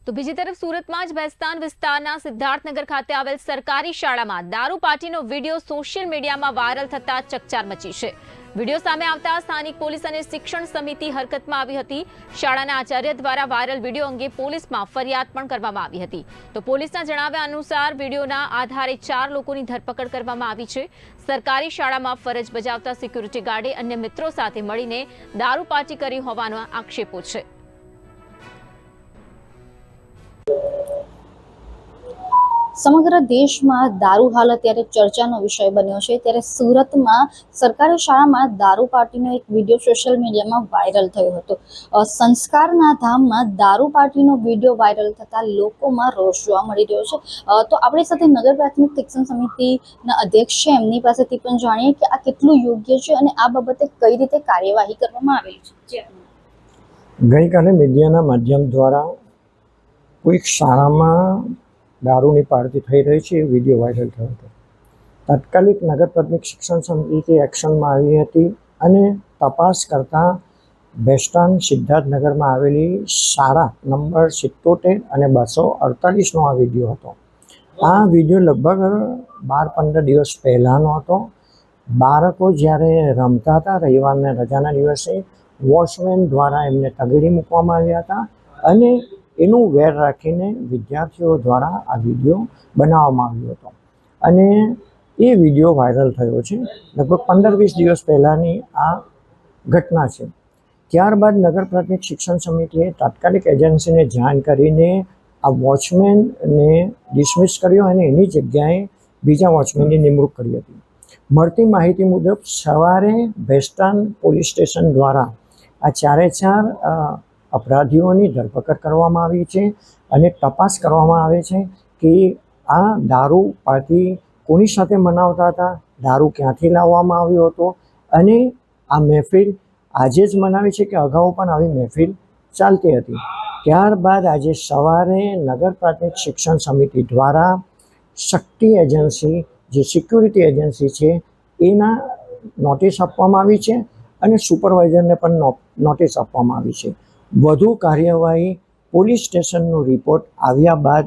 તો બીજી તરફ સુરતમાં જ બેસ્તાન વિસ્તારના સિદ્ધાર્થનગર ખાતે આવેલ સરકારી શાળામાં દારૂ પાર્ટીનો વિડીયો સોશિયલ મીડિયામાં વાયરલ થતા ચકચાર મચી છે। વિડીયો સામે આવતા સ્થાનિક પોલીસ અને શિક્ષણ સમિતિ હરકતમાં આવી હતી। શાળાના આચાર્ય દ્વારા વાયરલ વિડીયો અંગે પોલીસમાં ફરિયાદ પણ કરવામાં આવી હતી। તો પોલીસના જણાવ્યા અનુસાર વિડીયોના આધારે 4 લોકોની ધરપકડ કરવામાં આવી છે। સરકારી શાળામાં ફરજ બજાવતા સિક્યુરિટી ગાર્ડે અન્ય મિત્રો સાથે મળીને દારૂ પાર્ટી કરી હોવાના આક્ષેપો છે। સમગ્ર દેશમાં દારૂ હાલ અત્યારે ચર્ચાનો વિષય બન્યો છે। ત્યારે સુરતમાં સરકારી શાળામાં દારૂ પાર્ટીનો એક વિડીયો સોશિયલ મીડિયામાં વાયરલ થયો હતો। સંસ્કારના ધામમાં દારૂ પાર્ટીનો વિડીયો વાયરલ થતા લોકોમાં રોષ જોવા મળી રહ્યો છે। તો આપણી સાથે નગર પ્રાથમિક શિક્ષણ સમિતિના અધ્યક્ષ છે, એમની પાસેથી પણ જાણીએ કે આ કેટલું યોગ્ય છે અને આ બાબતે કઈ રીતે કાર્યવાહી કરવામાં આવેલી છે। ગઈકાલે મીડિયાના માધ્યમ દ્વારા કોઈક શાળામાં દારૂની પાર્ટી થઈ રહી છે એ વિડીયો વાયરલ થયો હતો। તાત્કાલિક નગર પ્રાથમિક શિક્ષણ સમિતિ એક્શનમાં આવી હતી અને તપાસ કરતાં બેસ્તાન સિદ્ધાર્થનગરમાં આવેલી શાળા નંબર 77 અને 248નો આ વિડીયો હતો। આ વિડીયો લગભગ 12-15 દિવસ પહેલાંનો હતો। બાળકો જ્યારે રમતા હતા રવિવારના રજાના દિવસે, વોચમેન દ્વારા એમને તગેડી મૂકવામાં આવ્યા હતા અને એનું વેર રાખીને વિદ્યાર્થીઓ દ્વારા આ વિડીયો બનાવવામાં આવ્યો હતો અને એ વિડીયો વાયરલ થયો છે। લગભગ 15-20 દિવસ પહેલાંની આ ઘટના છે। ત્યારબાદ નગર પ્રાથમિક શિક્ષણ સમિતિએ તાત્કાલિક એજન્સીને જાણ કરીને આ વોચમેનને ડિસમિસ કર્યો અને એની જગ્યાએ બીજા વોચમેનની નિમણૂક કરી હતી। મળતી માહિતી મુજબ સવારે બેસ્તાન પોલીસ સ્ટેશન દ્વારા આ 4 અપરાધીઓની ધરપકડ કરવામાં આવી છે અને તપાસ કરવામાં આવે છે કે આ દારૂ પાર્ટી કોની સાથે મનાવતા હતા, દારૂ ક્યાંથી લાવવામાં આવ્યો હતો અને આ મહેફિલ આજે જ મનાવી છે કે અગાઉ પણ આવી મહેફિલ ચાલતી હતી। ત્યારબાદ આજે સવારે નગર પ્રાથમિક શિક્ષણ સમિતિ દ્વારા શક્તિ એજન્સી જે સિક્યુરિટી એજન્સી છે એના નોટિસ આપવામાં આવી છે અને સુપરવાઇઝરને પણ નોટિસ આપવામાં આવી છે। વધુ કાર્યવાહી પોલીસ સ્ટેશનનો રિપોર્ટ આવ્યા બાદ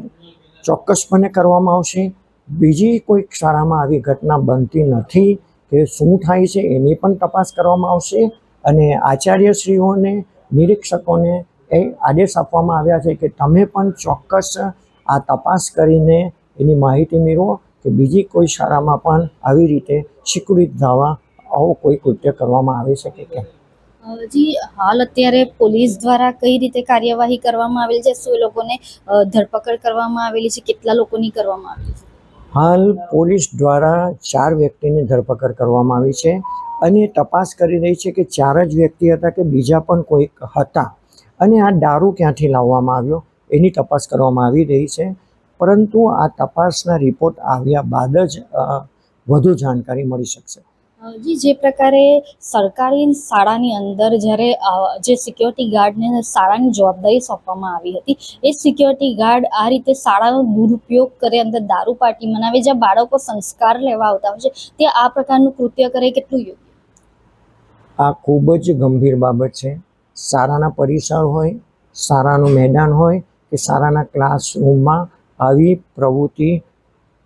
ચોક્કસપણે કરવામાં આવશે। બીજી કોઈક શાળામાં આવી ઘટના બનતી નથી કે શું થાય છે એની પણ તપાસ કરવામાં આવશે અને આચાર્યશ્રીઓને, નિરીક્ષકોને એ આદેશ આપવામાં આવ્યા છે કે તમે પણ ચોક્કસ આ તપાસ કરીને એની માહિતી મેળવો કે બીજી કોઈ શાળામાં પણ આવી રીતે સિક્યુરિટી ધાવા આવો કોઈ કૃત્ય કરવામાં આવે છે કે કેમ। જી, હાલ અત્યારે પોલીસ દ્વારા કઈ રીતે કાર્યવાહી કરવામાં આવેલી છે? શું લોકોને ધરપકડ કરવામાં આવેલી છે? કેટલા લોકોની કરવામાં આવેલી છે? હાલ પોલીસ દ્વારા 4 વ્યક્તિની ધરપકડ કરવામાં આવી છે અને તપાસ કરી રહી છે કે 4 જ વ્યક્તિ હતા કે બીજા પણ કોઈક હતા અને આ દારૂ ક્યાંથી લાવવામાં આવ્યો એની તપાસ કરવામાં આવી રહી છે। પરંતુ આ તપાસના રિપોર્ટ આવ્યા બાદ જ વધુ જાણકારી મળી શકશે। જી, જે પ્રકારે સરકારી શાળાની અંદર જ્યારે જે સિક્યોરિટી ગાર્ડને શાળાની જવાબદારી સોંપવામાં આવી હતી, એ સિક્યોરિટી ગાર્ડ આ રીતે શાળાનો દુરુપયોગ કરે, અંદર દારૂ પાર્ટી મનાવે, જ્યાં બાળકો સંસ્કાર લેવા આવતા હોય છે, તે આ પ્રકારનું કૃત્ય કરે, કેટલું યોગ્ય? આ ખૂબ જ ગંભીર બાબત છે। શાળાના પરિસર હોય, શાળાનું મેદાન હોય કે શાળાના ક્લાસરૂમમાં આવી પ્રવૃત્તિ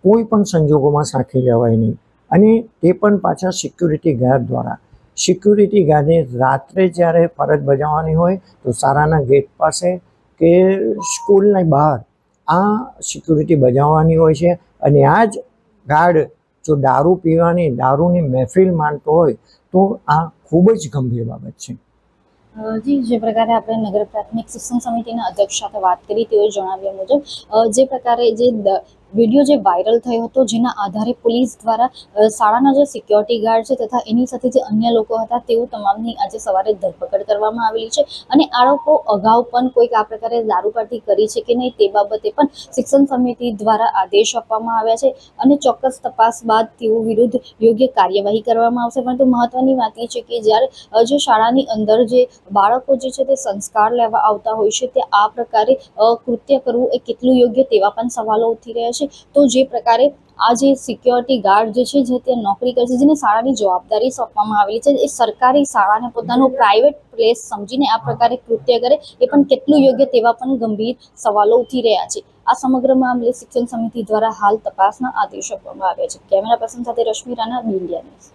કોઈ પણ સંજોગોમાં સાંખી લેવાય નહીં અને તે પણ પાછા સિક્યુરિટી ગાર્ડ દ્વારા। સિક્યુરિટી ગાર્ડે રાત્રે જ્યારે ફરજ બજાવવાની હોય તો શાળાના ગેટ પાસે કે સ્કૂલની બહાર આ સિક્યુરિટી બજાવવાની હોય છે અને આ જ ગાર્ડ જો દારૂ પીવાની, દારૂની મહેફિલ માનતો હોય તો આ ખૂબ જ ગંભીર બાબત છે। જી, જે પ્રકારે આપણે નગર પ્રાથમિક શિક્ષણ સમિતિના અધ્યક્ષ સાથે વાત કરી, તેઓએ જણાવ્યા મુજબ જે પ્રકારે જે વિડીયો જે વાયરલ થયો હતો, જેના આધારે પોલીસ દ્વારા શાળાના જે સિક્યોરિટી ગાર્ડ છે તથા એની સાથે જે અન્ય લોકો હતા તેઓ તમામની આજે સવારે ધરપકડ કરવામાં આવેલી છે અને આ લોકો અગાઉ પણ કોઈક આ પ્રકારે દારૂ પાર્ટી કરી છે કે નહીં તે બાબતે પણ શિક્ષણ સમિતિ દ્વારા આદેશ આપવામાં આવ્યા છે અને ચોક્કસ તપાસ બાદ તેઓ વિરુદ્ધ યોગ્ય કાર્યવાહી કરવામાં આવશે। પરંતુ મહત્વની વાત એ છે કે જ્યારે જે શાળાની અંદર જે બાળકો જે છે તે સંસ્કાર લેવા આવતા હોય છે, તે આ પ્રકારે કૃત્ય કરવું એ કેટલું યોગ્ય તેવા પણ સવાલો ઉઠી રહ્યા છે। છે. તો જે પ્રકારે આ જે સિક્યોરિટી ગાર્ડ જે છે જે ત્યાં નોકરી કરે છે, જેને શાળાની જવાબદારી સોંપવામાં આવેલી છે, એ સરકારી શાળાને પોતાનું પ્રાઇવેટ પ્લેસ સમજીને આ પ્રકારે કૃત્ય કરે એ પણ કેટલું યોગ્ય તેવા પણ ગંભીર સવાલો ઉઠી રહ્યા છે. આ સમગ્ર મામલે શિક્ષણ સમિતિ દ્વારા હાલ તપાસના આદેશ આપવામાં આવ્યા છે. કેમેરા પર્સન સાથે રશ્મિ રાણા, ઇન્ડિયા ન્યૂઝ.